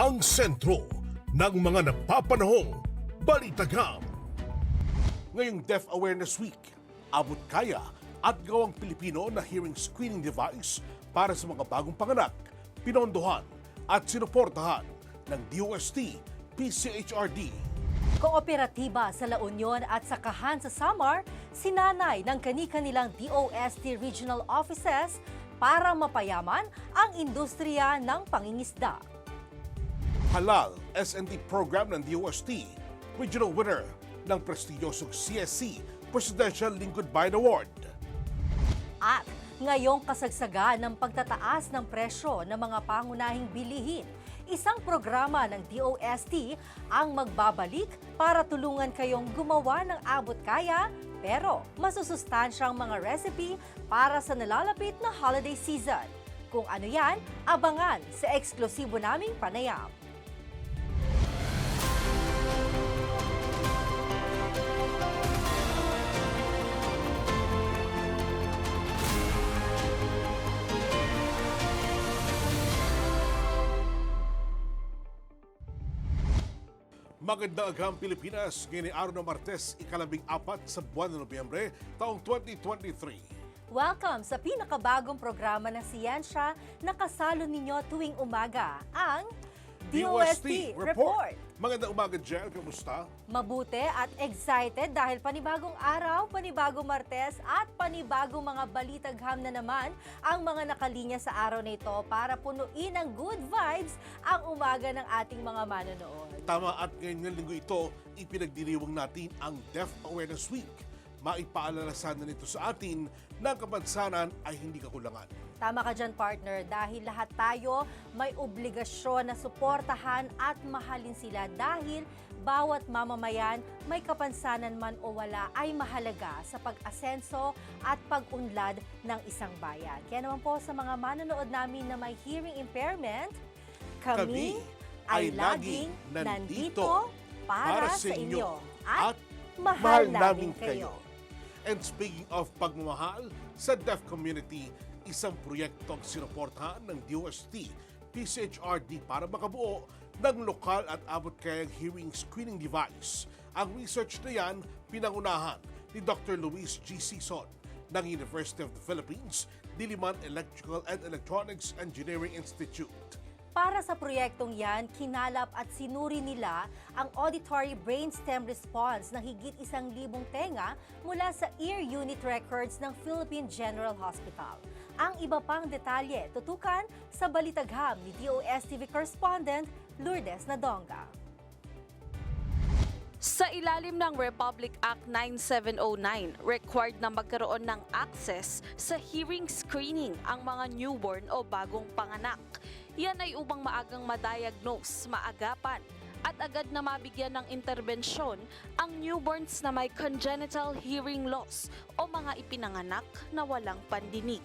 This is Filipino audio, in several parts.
ang sentro ng mga napapanahong balitagam. Ngayong Deaf Awareness Week, abot kaya at gawang Pilipino na hearing screening device para sa mga bagong panganak, pinondohan at sinuportahan ng DOST PCHRD. Kooperatiba sa La Union at sakahan sa Samar, sinanay ng kani-kanilang DOST Regional Offices para mapayaman ang industriya ng pangingisda. Halal S&D program ng DOST, regional winner ng prestigyosong CSC Presidential Lingkod Bayan Award. At ngayong kasagsagan ng pagtataas ng presyo ng mga pangunahing bilihin, isang programa ng DOST ang magbabalik para tulungan kayong gumawa ng abot-kaya pero masusustansyang mga recipe para sa nalalapit na holiday season. Kung ano yan, abangan sa eksklusibo naming panayam. Magandang agham Pilipinas, ngayon ay araw ng Martes, ika-14 sa buwan ng Nobyembre, taong 2023. Welcome sa pinakabagong programa ng siyensya na kasalo ninyo tuwing umaga, ang DOST Report. Magandang umaga, Jel. Kamusta? Mabuti at excited dahil panibagong araw, panibagong Martes at panibagong mga balitagham na naman ang mga nakalinya sa araw na ito para punuin ng good vibes ang umaga ng ating mga manonood. Tama, at ngayon ng linggo ito, ipinagdiriwang natin ang Deaf Awareness Week. Maipaalala sana nito sa atin na ang kapansanan ay hindi kakulangan. Tama ka dyan, partner, dahil lahat tayo may obligasyon na suportahan at mahalin sila dahil bawat mamamayan, may kapansanan man o wala, ay mahalaga sa pag-asenso at pag-unlad ng isang bayan. Kaya naman po sa mga manonood namin na may hearing impairment, kami ay laging nandito para sa inyo at mahal namin kayo. And speaking of pagmamahal, sa deaf community, isang proyekto ang sinuportahan ng DOST PCHRD para makabuo ng lokal at abot-kayang hearing screening device. Ang research na yan, pinangunahan ni Dr. Luis G. Sison ng University of the Philippines, Diliman Electrical and Electronics Engineering Institute. Para sa proyektong yan, kinalap at sinuri nila ang auditory brainstem response ng higit 1,000 tenga mula sa ear unit records ng Philippine General Hospital. Ang iba pang detalye tutukan sa balitagham ni DOST TV correspondent Lourdes Nadonga. Sa ilalim ng Republic Act 9709, required na magkaroon ng access sa hearing screening ang mga newborn o bagong panganak. Yan ay upang maagang ma-diagnose, maagapan at agad na mabigyan ng interbensyon ang newborns na may congenital hearing loss o mga ipinanganak na walang pandinig.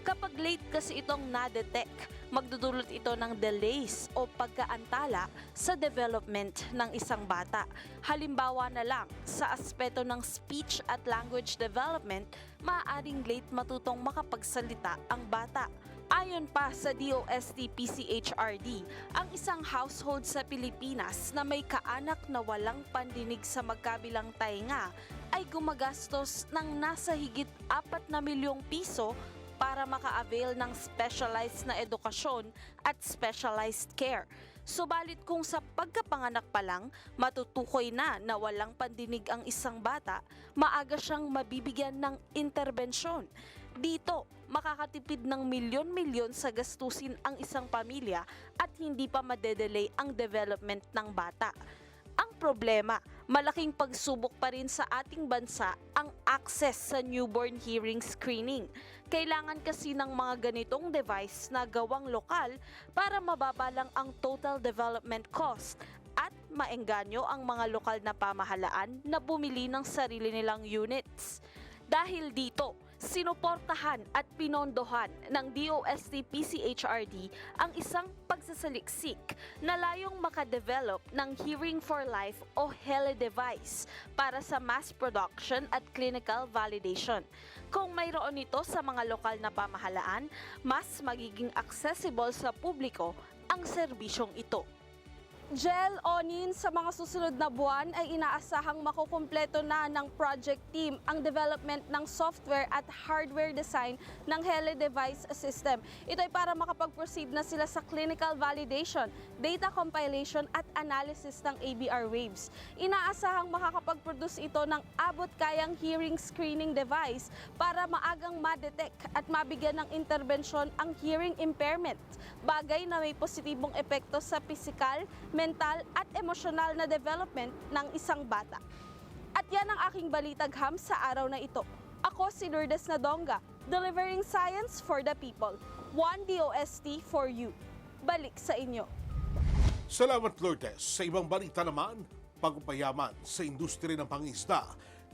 Kapag late kasi itong na-detect, magdudulot ito ng delays o pagkaantala sa development ng isang bata. Halimbawa na lang, sa aspeto ng speech at language development, maaaring late matutong makapagsalita ang bata. Ayon pa sa DOST PCHRD, ang isang household sa Pilipinas na may kaanak na walang pandinig sa magkabilang tainga ay gumagastos ng nasa higit 4 na milyong piso para maka-avail ng specialized na edukasyon at specialized care. Subalit kung sa pagkapanganak pa lang, matutukoy na walang pandinig ang isang bata, maaga siyang mabibigyan ng interbensyon. Dito, makakatipid ng milyon-milyon sa gastusin ang isang pamilya at hindi pa madedelay ang development ng bata. Ang problema, malaking pagsubok pa rin sa ating bansa ang access sa newborn hearing screening. Kailangan kasi ng mga ganitong device na gawang lokal para mababa lang ang total development cost at maengganyo ang mga lokal na pamahalaan na bumili ng sarili nilang units. Dahil dito, sinuportahan at pinondohan ng DOST PCHRD ang isang pagsasaliksik na layong makadevelop ng Hearing for Life o HELE device para sa mass production at clinical validation. Kung mayroon ito sa mga lokal na pamahalaan, mas magiging accessible sa publiko ang serbisyong ito. Jel Onin, sa mga susunod na buwan ay inaasahang makukumpleto na ng project team ang development ng software at hardware design ng Hele device system. Ito ay para makapag-proceed na sila sa clinical validation, data compilation at analysis ng ABR waves. Inaasahang makakapag-produce ito ng abot-kayang hearing screening device para maagang ma-detect at mabigyan ng intervensyon ang hearing impairment, bagay na may positibong epekto sa pisikal, mental at emosyonal na development ng isang bata. At yan ang aking balitagham sa araw na ito. Ako si Lourdes Nadonga, delivering science for the people. One DOST for you. Balik sa inyo. Salamat Lourdes. Sa ibang balita naman, pagpapayaman sa industriya ng pangisda.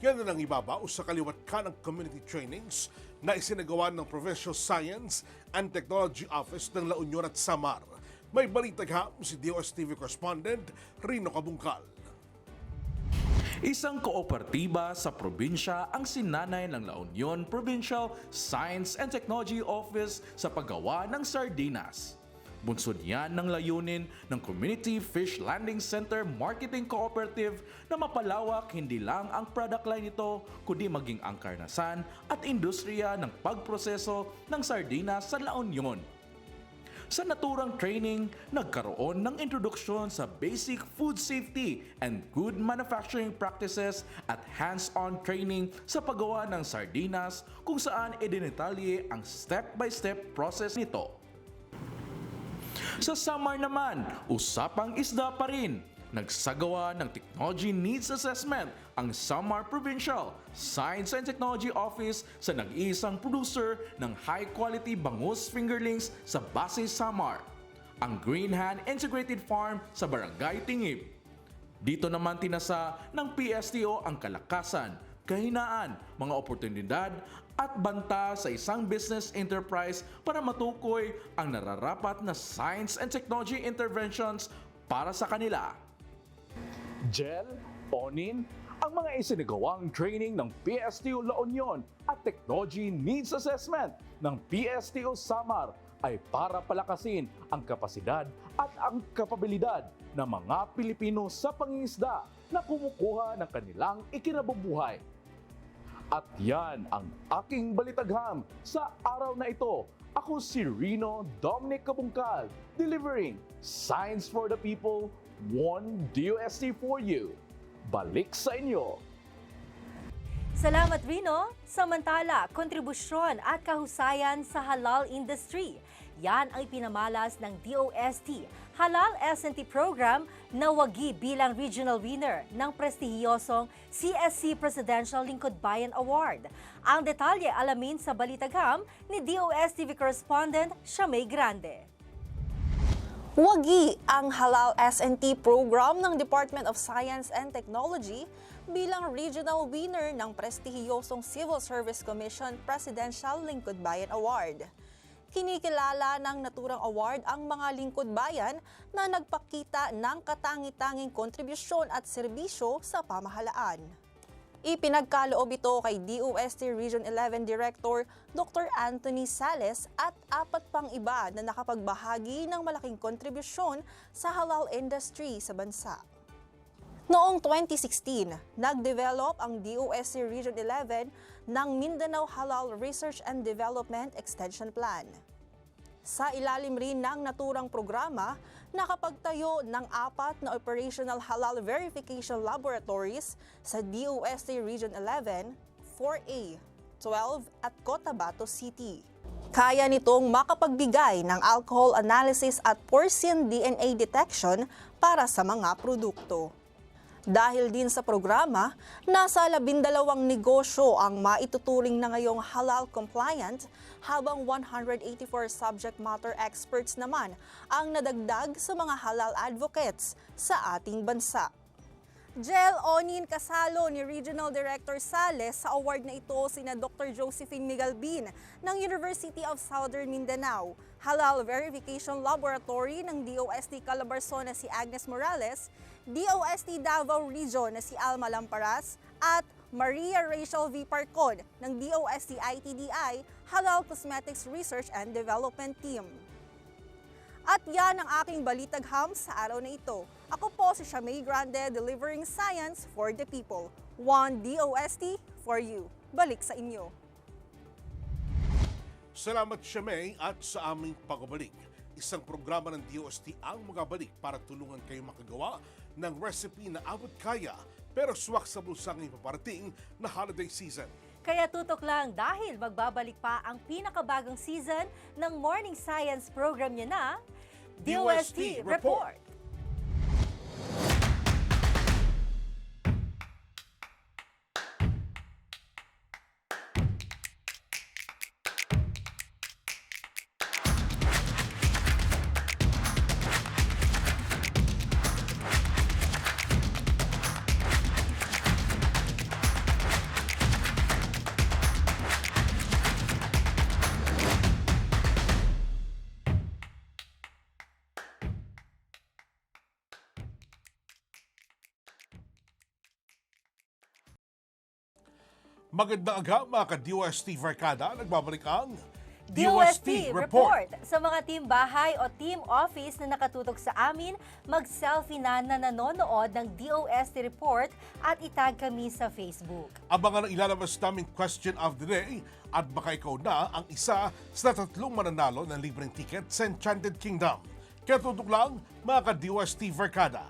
Yan na ang ibabaw sa kaliwat ka ng community trainings na isinagawa ng Provincial Science and Technology Office ng La Union at Samar. May balitagham si DOSTV correspondent Rino Cabungkal. Isang kooperatiba sa probinsya ang sinanay ng La Union Provincial Science and Technology Office sa paggawa ng sardinas. Bunsod yan ng layunin ng Community Fish Landing Center Marketing Cooperative na mapalawak hindi lang ang product line nito kundi maging ang karnasan at industriya ng pagproseso ng sardinas sa La Union. Sa naturang training, nagkaroon ng introduksyon sa basic food safety and good manufacturing practices at hands-on training sa paggawa ng sardinas kung saan idinitalye ang step-by-step process nito. Sa Samar naman, usapang isda pa rin. Nagsagawa ng Technology Needs Assessment ang Samar Provincial Science and Technology Office sa nag-iisang producer ng high-quality bangus fingerlings sa Base Samar, ang Green Hand Integrated Farm sa Barangay Tingib. Dito naman tinasa ng PSTO ang kalakasan, kahinaan, mga oportunidad at banta sa isang business enterprise para matukoy ang nararapat na science and technology interventions para sa kanila. Jel, Onin, ang mga isinagawang training ng PSTO La Union at Technology Needs Assessment ng PSTO Samar ay para palakasin ang kapasidad at ang kapabilidad ng mga Pilipino sa pangingisda na kumukuha ng kanilang ikinabubuhay. At yan ang aking balitagham sa araw na ito. Ako si Rino Dominic Cabungkal, delivering Science for the People, One DOST for you. Balik sa inyo. Salamat Rino. Samantala, kontribusyon at kahusayan sa halal industry. Yan ang ipinamalas ng DOST Halal S&T Program na wagi bilang regional winner ng prestihiyosong CSC Presidential Lingkod Bayan Award. Ang detalye alamin sa balitagham ni DOSTV correspondent Shamay Grande. Wagi ang Halal S&T program ng Department of Science and Technology bilang regional winner ng prestihiyosong Civil Service Commission Presidential Lingkod Bayan Award. Kinikilala ng naturang award ang mga lingkod bayan na nagpakita ng katangi-tanging kontribusyon at serbisyo sa pamahalaan. Ipinagkaloob ito kay DOST Region 11 Director Dr. Anthony Sales at 4 pang iba na nakapagbahagi ng malaking kontribusyon sa halal industry sa bansa. Noong 2016, nag-develop ang DOST Region 11 ng Mindanao Halal Research and Development Extension Plan. Sa ilalim rin ng naturang programa, nakapagtayo ng 4 na operational halal verification laboratories sa DOST Region 11, 4A, 12 at Cotabato City. Kaya nitong makapagbigay ng alcohol analysis at porcine DNA detection para sa mga produkto. Dahil din sa programa, nasa 12 negosyo ang maituturing na ngayong halal compliant habang 184 subject matter experts naman ang nadagdag sa mga halal advocates sa ating bansa. Jel Onin kasalo ni Regional Director Sales sa award na ito sina Dr. Josephine Migalbin ng University of Southern Mindanao, Halal Verification Laboratory ng DOST Calabarzon na si Agnes Morales, DOST Davao Region na si Alma Lamparas at Maria Rachel V. Parcon ng DOST ITDI Halal Cosmetics Research and Development Team. At yan ang aking balitagham sa araw na ito. Ako po si Shamay Grande, delivering science for the people. One DOST for you. Balik sa inyo. Salamat siya May at sa aming pagbabalik. Isang programa ng DOST ang magabalik para tulungan kayo makagawa ng recipe na abot kaya pero swak sa bulsang ipaparating na holiday season. Kaya tutok lang dahil magbabalik pa ang pinakabagong season ng Morning Science program niya na DOST Report. Magandang aga mga ka-DOST Verkada, nagbabalik ang DOST Report. Sa mga team bahay o team office na nakatutok sa amin, mag-selfie na nanonood ng DOST Report at itag kami sa Facebook. Abangan ang ilalabas naming question of the day at baka ikaw na ang isa sa 3 mananalo ng libreng ticket sa Enchanted Kingdom. Kaya tutok lang mga ka-DOST Verkada.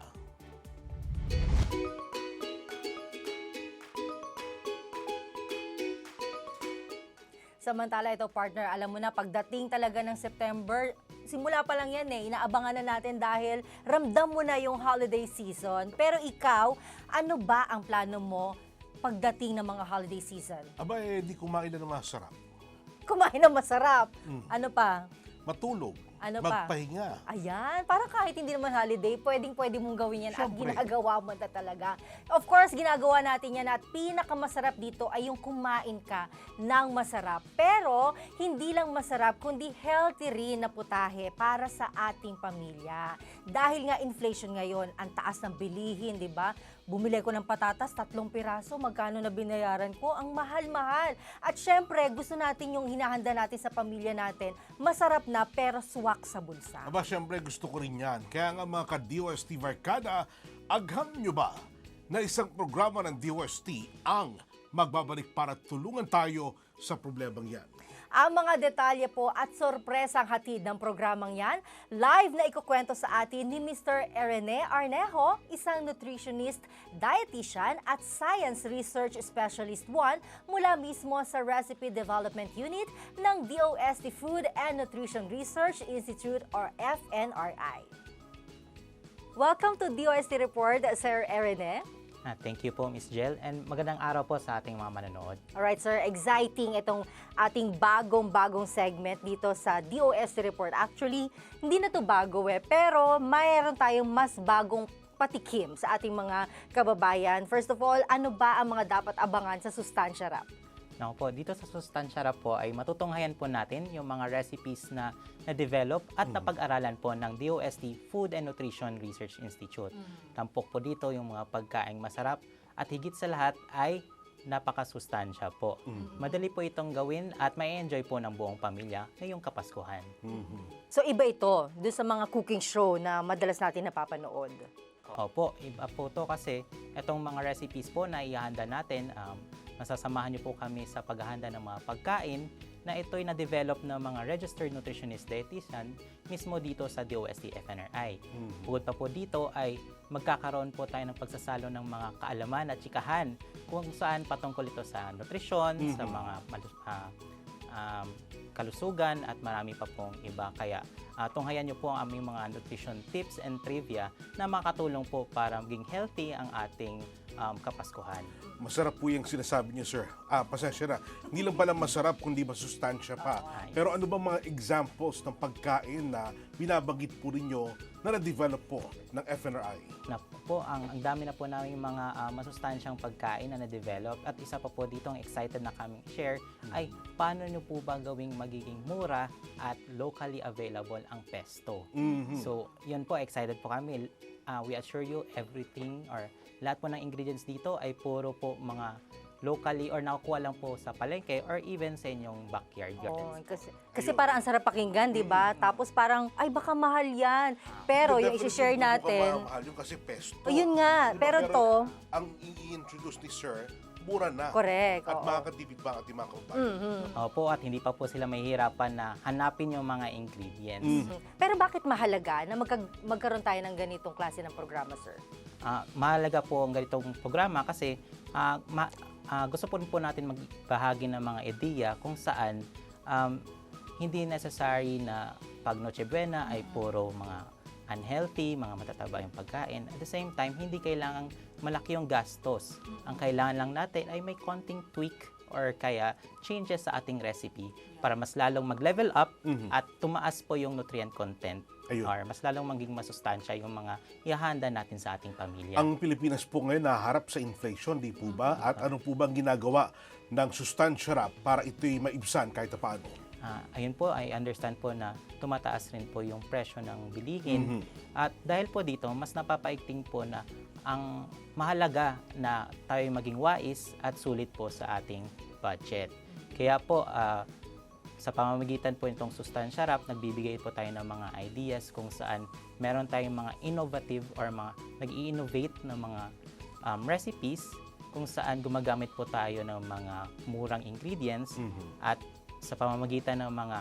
Samantala ito partner, alam mo na pagdating talaga ng September, simula pa lang yan inaabangan na natin dahil ramdam mo na yung holiday season. Pero ikaw, ano ba ang plano mo pagdating ng mga holiday season? Aba di kumain na ng masarap. Kumain ng masarap. Ano pa? Matulog. Ano pa? Magpahinga. Ayan, para kahit hindi naman holiday, pwede mong gawin yan at Siyempre. ginagawa mo na talaga. Of course, ginagawa natin yan at pinakamasarap dito ay yung kumain ka ng masarap. Pero, hindi lang masarap, kundi healthy rin na putahe para sa ating pamilya. Dahil nga inflation ngayon, ang taas ng bilihin, di ba? Bumili ko ng patatas, 3 piraso, magkano na binayaran ko? Ang mahal-mahal. At syempre, gusto natin yung hinahanda natin sa pamilya natin, masarap na pero swak sa bulsa. Aba siyempre gusto ko rin yan. Kaya nga mga ka-DOST Verkada, agham nyo ba na isang programa ng DOST ang magbabalik para tulungan tayo sa problemang yan? Ang mga detalye po at sorpresang hatid ng programang yan, live na ikukwento sa atin ni Mr. Rene Arnejo, isang nutritionist, dietitian at science research specialist 1 mula mismo sa Recipe Development Unit ng DOST Food and Nutrition Research Institute or FNRI. Welcome to DOST Report, Sir Rene. Thank you po, Miss Jel. And magandang araw po sa ating mga manonood. Alright, sir. Exciting itong ating bagong segment dito sa DOST Report. Actually, hindi na to bago pero mayroon tayong mas bagong patikim sa ating mga kababayan. First of all, ano ba ang mga dapat abangan sa Sustansya Wrap? Naku po, dito sa Sustansya Wrap po ay matutunghayan po natin yung mga recipes na na-develop at napag-aralan po ng DOST Food and Nutrition Research Institute. Tampok po dito yung mga pagkaing masarap at higit sa lahat ay napakasustansya po. Madali po itong gawin at may enjoy po ng buong pamilya ngayong Kapaskuhan. So, iba ito doon sa mga cooking show na madalas natin napapanood. Opo, iba po to kasi itong mga recipes po na ihahanda natin, masasamahan niyo po kami sa paghahanda ng mga pagkain na ito'y na-develop ng mga registered nutritionist dietitian mismo dito sa DOST FNRI. Bukod pa po dito ay magkakaroon po tayo ng pagsasalo ng mga kaalaman at tsikahan kung saan patungkol ito sa nutrisyon, sa mga kalusugan at marami pa pong iba. Kaya tunghayan niyo po ang aming mga nutrition tips and trivia na makatulong po para maging healthy ang ating Kapaskuhan. Masarap po yung sinasabi niyo, sir. Pasensya na. Hindi lang pala masarap, kundi masustansya pa. Pero ano ba mga examples ng pagkain na binabanggit po ninyo na na-develop po ng FNRI? Na po, ang dami na po namin mga masustansyang pagkain na na-develop at isa pa po dito ang excited na kaming share ay paano nyo po ba gawing magiging mura at locally available ang pesto. So, yun po, excited po kami. We assure you everything or lahat po ng ingredients dito ay puro po mga locally or nakukuha lang po sa palengke or even sa inyong backyard Oh, gardens. kasi parang ang sarap pakinggan, di ba? Tapos parang, ay baka mahal yan. Pero yung isi-share natin, Mahal yun kasi pesto. O, yun nga. Di ba? Pero to, ang i-introduce ni Sir, mura na. correct. At oo. makakatipid pa ang ating mga kababayan. Opo, at hindi pa po sila mahihirapan na hanapin yung mga ingredients. Pero bakit mahalaga na magkaroon tayo ng ganitong klase ng programa, sir? Mahalaga po ang ganitong programa kasi gusto po natin magbahagi ng mga ideya kung saan hindi necessary na pag Noche Buena ay puro mga unhealthy, mga matataba yung pagkain. At the same time, hindi kailangang malaki yung gastos. Ang kailangan lang natin ay may konting tweak or kaya changes sa ating recipe para mas lalong mag-level up at tumaas po yung nutrient content. Ayun. Or mas lalong maging masustansya yung mga ihahanda natin sa ating pamilya. Ang Pilipinas po ngayon naharap sa inflation, di po ba? At ano po bang ginagawa ng Sustansya Wrap para ito'y maibsan kahit paano? Ayun po, I understand po na tumataas rin po yung presyo ng bilihin. At dahil po dito, mas napapaigting po na ang mahalaga na tayo maging wais at sulit po sa ating budget. Kaya po, sa pamamagitan po itong Sustansya Wrap, nagbibigay po tayo ng mga ideas kung saan meron tayong mga innovative or mga nag-i-innovate na mga recipes kung saan gumagamit po tayo ng mga murang ingredients at sa pamamagitan ng mga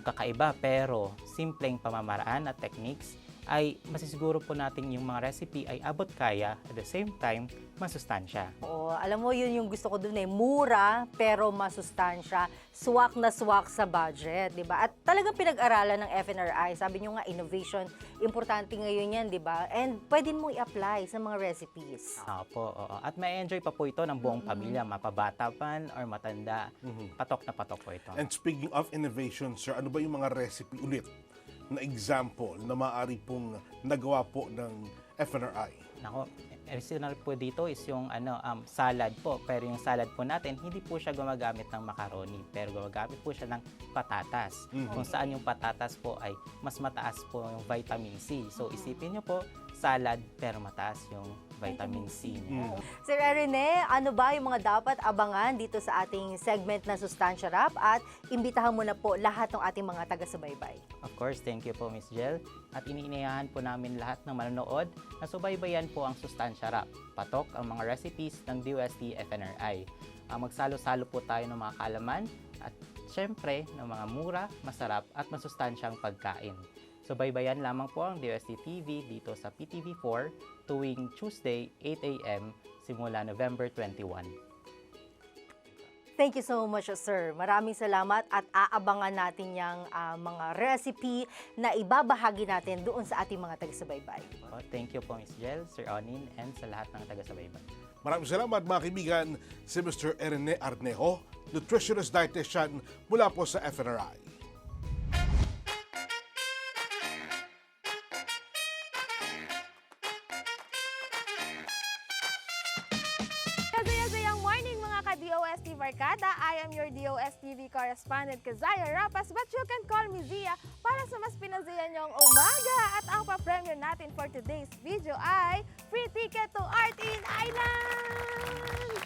kakaiba pero simpleng pamamaraan at techniques ay masisiguro po natin yung mga recipe ay abot kaya at the same time masustansya. Oo, alam mo yun yung gusto ko dun mura pero masustansya, swak na swak sa budget, di ba? At talagang pinag-aralan ng FNRI, sabi nyo nga innovation, importante ngayon yan, di ba? And pwede mo i-apply sa mga recipes. Opo, oo. At may enjoy pa po ito ng buong pamilya, mapabata man or matanda, patok na patok po ito. And speaking of innovation, Sir, ano ba yung mga recipe ulit na example na maaari pong nagawa po ng FNRI? Nako, original po dito is yung salad po. Pero yung salad po natin, hindi po siya gumagamit ng macaroni, pero gumagamit po siya ng patatas. Kung saan yung patatas po ay mas mataas po yung vitamin C. So isipin nyo po, salad pero mataas yung vitamin C niya. Sir Rene, ano ba yung mga dapat abangan dito sa ating segment na Sustansya Wrap at imbitahan mo na po lahat ng ating mga taga-subaybay. Of course, thank you po Miss Jel. At iniinayahan po namin lahat ng manonood na subaybayan po ang Sustansya Wrap. Patok ang mga recipes ng DOST FNRI. Magsalo-salo po tayo ng mga kaalaman at syempre ng mga mura, masarap at masustansyang pagkain. Subaybayan lamang po ang DOST TV dito sa PTV4 tuwing Tuesday 8 a.m. simula November 21. Thank you so much, sir. Maraming salamat at aabangan natin yung mga recipe na ibabahagi natin doon sa ating mga taga-subaybay. Thank you po Ms. Jel, Sir Onin, and sa lahat ng taga-subaybay. Maraming salamat mga kaibigan, si Mr. Rene Arnejo, nutritionist dietitian mula po sa FNRI. Kazayang morning mga ka-DOST Barkada. I am your DOSTV correspondent Kazaya Rapas, but you can call me Zia para sa mas pinazayan niyong umaga. At ang pa-premiere natin for today's video ay free ticket to Art in Island!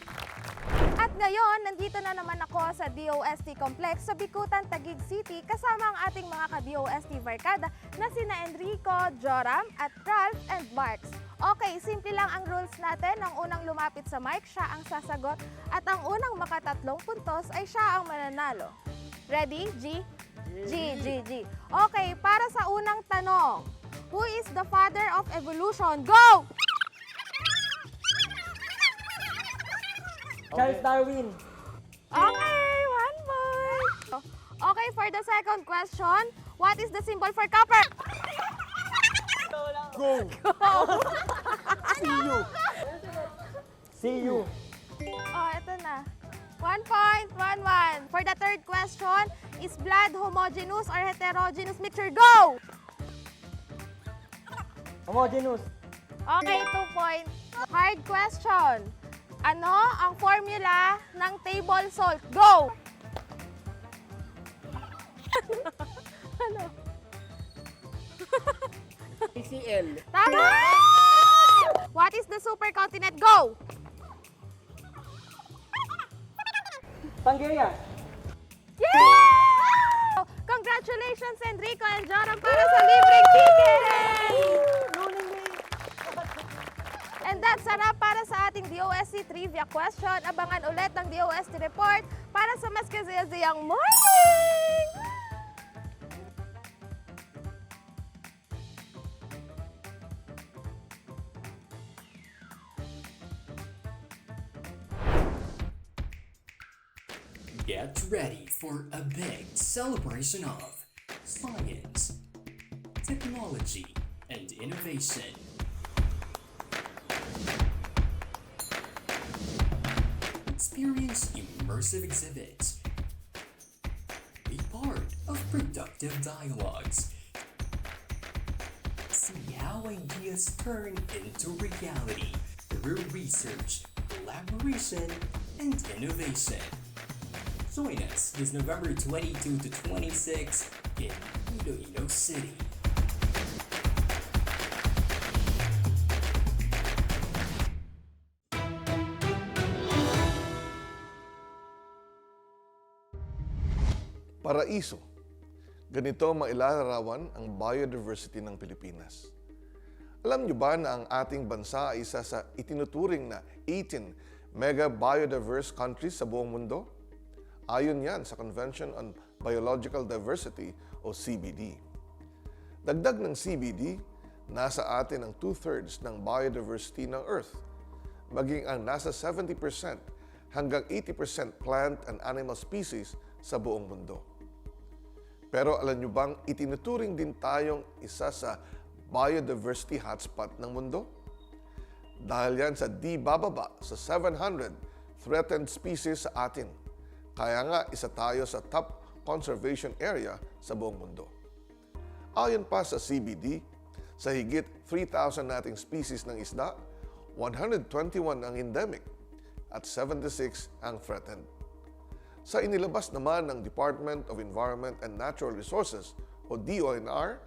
At ngayon, nandito na naman ako sa DOST Complex sa Bikutan, Taguig City kasama ang ating mga ka-DOST Barkada na sina Enrico, Joram at Ralph and Marks. Okay, simple lang ang rules natin. Ang unang lumapit sa mic, siya ang sasagot. At ang unang makatatlong puntos ay siya ang mananalo. Ready? G? G. Okay, para sa unang tanong. Who is the father of evolution? Go! Charles Darwin. Okay, 1 point. Okay, for the second question, what is the symbol for copper? Go! See you. Oh, eto na. 1 point, 1. For the third question, is blood homogeneous or heterogeneous mixture? Go! Homogeneous. Okay, 2 points. Hard question. Ano ang formula ng table salt? Go! Ano? PCL. Tama! What is the supercontinent? Go! Pangeria. Yeah! Congratulations, Enrico and Joram, para sa libreng ticket! And that's a wrap para sa ating DOST Trivia Question. Abangan ulit ang DOST Report para sa mas kasiyasiyang morning! Get ready for a big celebration of science, technology, and innovation. Experience immersive exhibits. Be part of productive dialogues. See how ideas turn into reality through research, collaboration, and innovation. Join us this November 22 to 26 in Iloilo City. Paraiso. Ganito mailalarawan ang biodiversity ng Pilipinas. Alam niyo ba na ang ating bansa ay isa sa itinuturing na 18 mega biodiverse countries sa buong mundo? Ayon yan sa Convention on Biological Diversity o CBD. Dagdag ng CBD, nasa atin ang 2/3 ng biodiversity ng Earth, maging ang nasa 70% hanggang 80% plant and animal species sa buong mundo. Pero alam nyo bang itinuturing din tayong isa sa biodiversity hotspot ng mundo? Dahil yan sa di bababa sa 700 threatened species sa atin. Kaya nga isa tayo sa top conservation area sa buong mundo. Ayon pa sa CBD, sa higit 3,000 nating species ng isda, 121 ang endemic at 76 ang threatened. Sa inilabas naman ng Department of Environment and Natural Resources o DONR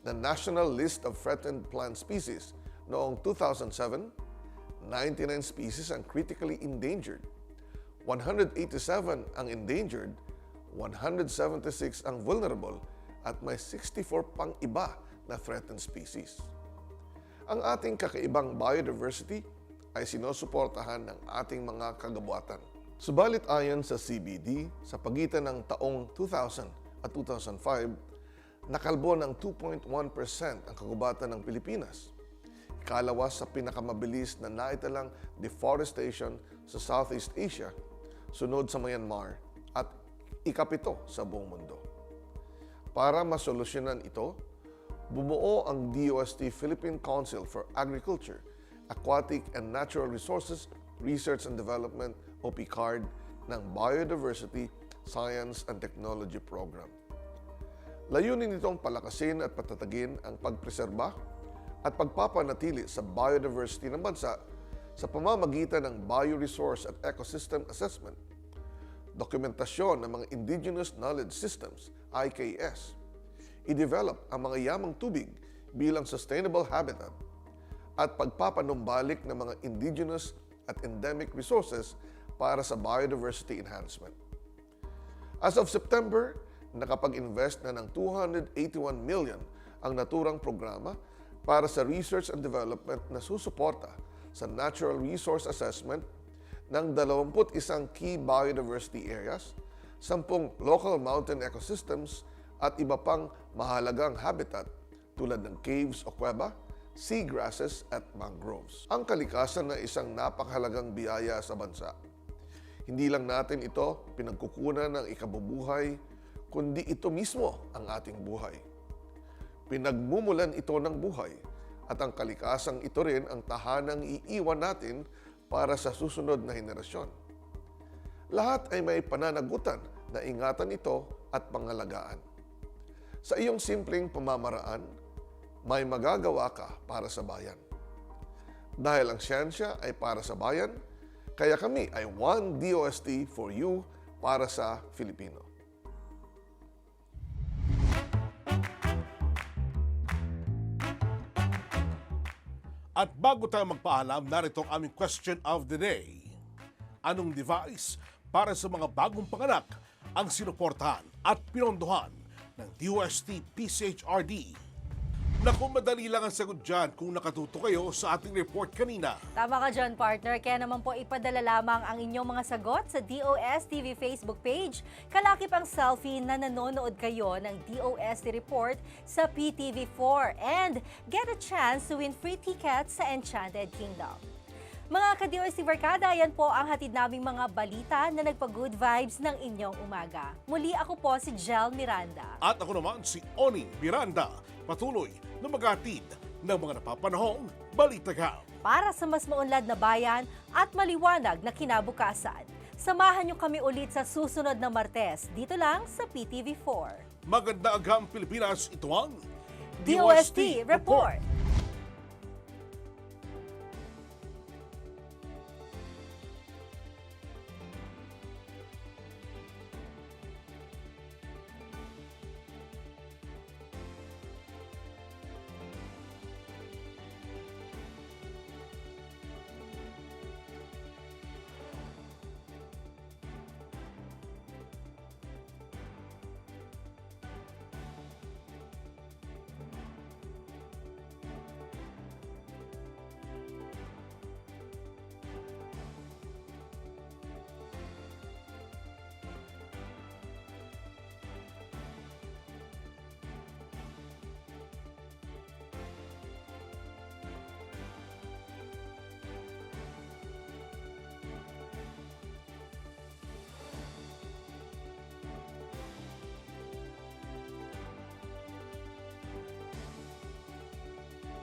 na National List of Threatened Plant Species noong 2007, 99 species ang critically endangered, 187 ang endangered, 176 ang vulnerable at may 64 pang iba na threatened species. Ang ating kakaibang biodiversity ay sinusuportahan ng ating mga kagabuatan. Subalit ayon sa CBD, sa pagitan ng taong 2000 at 2005, nakalbo ng 2.1% ang kagubatan ng Pilipinas. Ikalawas sa pinakamabilis na naitalang deforestation sa Southeast Asia, sunod sa Myanmar, at ikapito sa buong mundo. Para masolusyonan ito, bumuo ang DOST Philippine Council for Agriculture, Aquatic and Natural Resources, Research and Development o PICARD ng Biodiversity, Science and Technology Program. Layunin nitong palakasin at patatagin ang pagpreserba at pagpapanatili sa biodiversity ng bansa sa pamamagitan ng bioresource at ecosystem assessment, dokumentasyon ng mga Indigenous Knowledge Systems, IKS, i-develop ang mga yamang tubig bilang sustainable habitat, at pagpapanumbalik ng mga indigenous at endemic resources para sa biodiversity enhancement. As of September, nakapag-invest na ng 281 million ang naturang programa para sa research and development na susuporta sa natural resource assessment ng 21 key biodiversity areas, 10 local mountain ecosystems at iba pang mahalagang habitat tulad ng caves o kuweba, seagrasses at mangroves. Ang kalikasan na isang napakahalagang biyaya sa bansa. Hindi lang natin ito pinagkukunan ng ikabubuhay, kundi ito mismo ang ating buhay. Pinagmumulan ito ng buhay at ang kalikasang ito rin ang tahanang iiwan natin para sa susunod na henerasyon. Lahat ay may pananagutan na ingatan ito at pangalagaan. Sa iyong simpleng pamamaraan, may magagawa ka para sa bayan. Dahil ang siyensya ay para sa bayan, kaya kami ay One DOST for you para sa Filipino. At bago tayo magpaalam, narito ang aming question of the day. Anong device para sa mga bagong panganak ang sinuportahan at pinondohan ng DOST PCHRD. Naku, madali lang ang sagot dyan kung nakatuto kayo sa ating report kanina. Tama ka dyan, partner. Kaya naman po ipadala lamang ang inyong mga sagot sa DOSTV Facebook page. Kalakip ang selfie na nanonood kayo ng DOST report sa PTV4 and get a chance to win free tickets sa Enchanted Kingdom. Mga ka-DOST Barkada, yan po ang hatid naming mga balita na nagpa-good vibes ng inyong umaga. Muli ako po si Jel Miranda. At ako naman si Oning Miranda, patuloy na maghatid ng mga napapanahong balitagal. Para sa mas maunlad na bayan at maliwanag na kinabukasan. Samahan niyo kami ulit sa susunod na Martes, dito lang sa PTV4. Magandang agham Pilipinas, ito ang DOST Report!